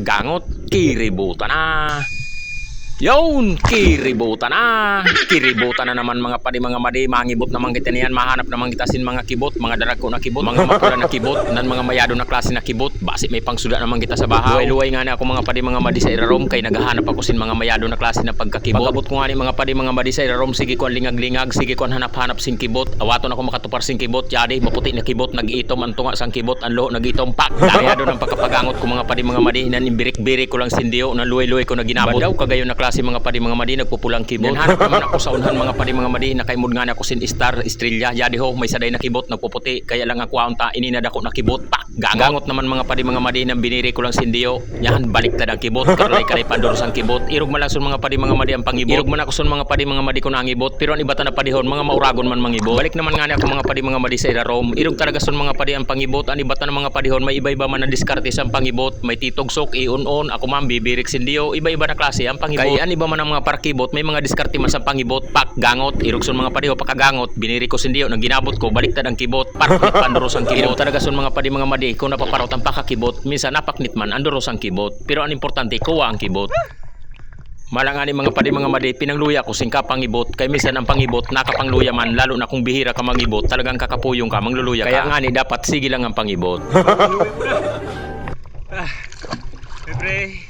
gangot, kiributan na. Yun, kiributan na. Kiributan na naman mga padi mga madi. Mangibot naman kita niyan. Mahanap naman kita sin mga kibot. Mga darako na kibot. Mga mapula na kibot. Nan mga mayado na klase na kibot. Basi may pangsuda naman kita sa bahaw. Luway nga na ako mga padi mga madi sa irarom. Kay naghahanap ako sin mga mayado na klase na pagkakibot. Pagkabot ko nga ni mga padi mga madi sa irarom. Sige ko ang lingag-lingag. Sige ko ang hanap-hanap sin kibot. Awaton ako makatupar sin kibot. Yadi, maputi na kibot. Nag-iitom ang tunga sang kibot. Ang lo, nag-iitom pak. Mayado ng pagkapagangot ko mga padi mga madi. Nan imbirik-birik ko lang sindiyo. Nan luway-luway ko na ginabot. Badaw kagayon na klase mga padi mga madi. Nagpupulang kibot. Hanap naman ako sa unhan mga padi mga madi. Nakaimod nga na ako sin star estrella. Yadi ho, may saday na kibot nagpuputi. Kaya lang ako aunta ininadako na kibot. Pak! Gangot naman mga padi mga madi. Nang biniri ko lang sindiyo. Yan, baliktad ang kibot. Karlay-karlay pandoros ang kibot. Irog man lang sun mga padi mga madi ang pangibot. Irog man ako sun mga padi mga madi ko na ang ibot. Pero ang ibatan na padihon, mga mauragon man mangibot. Balik naman nga na ako mga padi mga madi sa irarom. Irog talaga sun mga padi ang pangibot. Ang ibatan ng mga padihon, may iba-iba man na diskarte sa pangibot. May titogsok, iun-on. Ako man bibirik sindiyo. Iba-iba na klase ang pangibot. Kaya an iba man ang mga parkibot, may mga diskarte man sa pangibot. Pak, gangot, irugson mga padiho, pakagangot, biniri ko sindiyo, nang ginabot ko, baliktad ang kibot, parknit pandoros ang kibot. Talaga son mga padi mga madi, kung napaparot ang pakakibot, minsan napaknit man, andoros ang kibot. Pero ang importante, kuha ang kibot. Malangani mga padi mga madi, pinangluya ko singka pangibot, kay minsan ang pangibot, nakapangluya man, lalo na kung bihira ka mangibot, talagang kakapuyong ka, mangluluya ka. Kaya nga ni, dapat sige lang ang pangibot. Siyempre,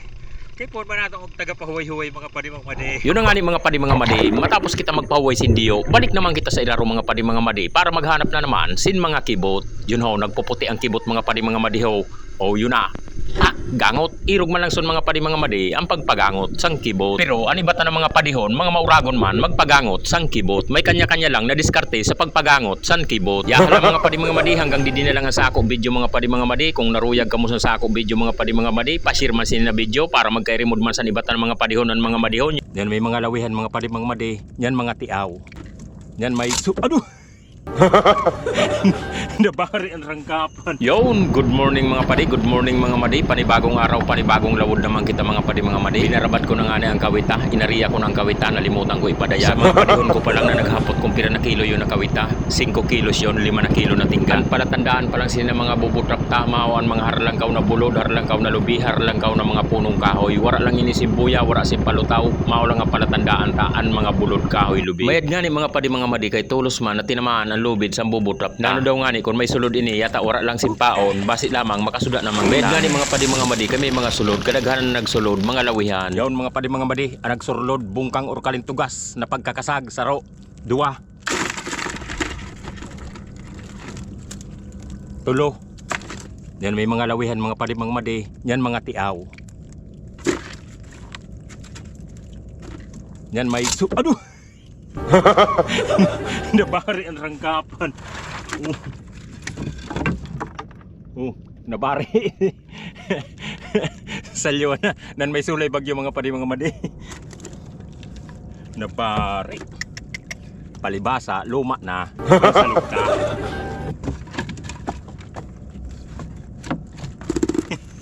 kay po ba natin og taga-pahuway-huway mga padi mga madi? Yun na nga ni mga padi mga madi, matapos kita magpahuway sindiyo, balik naman kita sa ilaro mga padi mga madi para maghanap na naman sin mga kibot. Yun ho, nagpuputi ang kibot mga padi mga madi ho. O yun na. Ha, gangot, irog man lang sun mga padi mga madi ang pagpagangot sang kibot. Pero anibatan ng mga padihon, mga mauragon man magpagangot sang kibot. May kanya-kanya lang na diskarte sa pagpagangot sang kibot. Yahan lang mga padi mga madi, hanggang di na lang sa ako video mga padi mga madi. Kung naruyag ka mo sa ako video mga padi mga madi, pa-share man sin na video para magkay-remote man sa nibatan ng mga padihon ng mga madihon. Yan may mga lawihan mga padi mga madi. Yan mga tiaw. Yan may aduh. Nabari ang rangkapan. Yon, good morning mga padi, good morning mga madi. Panibagong araw, panibagong lawod naman kita mga padi mga madi. Binarabat ko na nga na ang kawita, inariya ko ng kawita, nalimutan ko ipadaya. Sa mga padihon ko pa lang na naghapot kung pira na kilo yun na kawita. 5 kilos yun, 5 na kilo na tinggan. Palatandaan pa lang sila mga bubutrap tamawan, mga harlangkaw na bulod, harlangkaw na lubi, harlangkaw na mga punong kahoy. Wara lang inisimbuya, wara simpalutaw, mao lang ang palatandaan taan mga bulod kahoy lubi. Mayad nga ni mga padi mga madi kay tulos man na tinamaan ang lubid sa bubutrap. Nano daw nga ni kung may sulod ini yata wara lang simpaon, basi lamang makasuda namang. Mayad nga ni mga padi mga madi kay may mga sulod, kadaghanan na nagsulod, mga lawihan. Yon mga padi mga madi, ang nagsurlod bungkang or kalintugas na pagkakasag saro. 2 tulo. Yan may mga lawihan mga padi mga madi. Yan mga tiaw. Yan may aduh. Nabari ang rangkapan. Nabari. Salyo na. Nan may sulay bagyo mga padi mga madi. Nabari. Palibasa, luma na. Salog ka.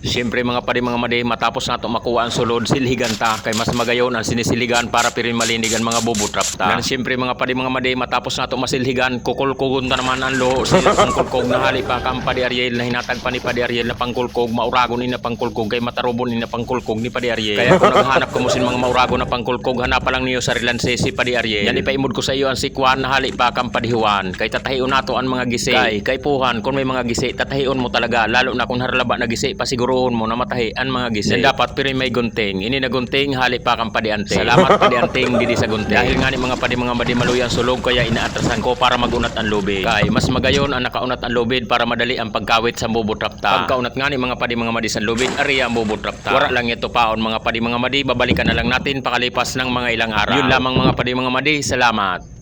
Siyempre mga padi mga madi, matapos nato makuha ang sulod, silhigan ta, kay mas magayon ang sinisiligan para pirin malinigan mga bubutrap ta. Dan siyempre mga padi mga madi, matapos nato masilhigan, kukulkugon ta naman ang lo, sila pangkulkog na hali pa kang Padi Ariel na hinatag pa ni Padi Ariel na pangkulkog, mauragon ni na pangkulkog, kay matarubon ni na pangkulkog ni Padi Ariel. Kaya kung naghanap ko mo sin mga mauragon na pangkulkog, hanap pa lang niyo sa Rilanse si Padi Ariel. Yan ipaimod ko sa iyo ang sikwan na hali pa kang Padihuan, kay tatahion nato ang mga gisi. Kay puhan, kung may mga gisi, tatahion mo talaga, lalo na kung harlaba na gisi, pasiguro mo na matahi ang mga gisi. Then dapat pero may gunting. Ini na gunting hali pa kang Padi Anting. Salamat Padi Anting didi sa gunting. Dahil nga ni mga padi mga madi maluyan sulog kaya inaatrasan ko para magunat ang lubid. Kay mas magayon ang nakaunat ang lubid para madali ang pagkawit sa bubutrap ta. Pagkaunat nga ni mga padi mga madi sa lubid, ariya ang bubutrap ta. Wara lang ito paon mga padi mga madi, babalikan na lang natin pakalipas ng mga ilang araw. Yun lamang mga padi mga madi, salamat.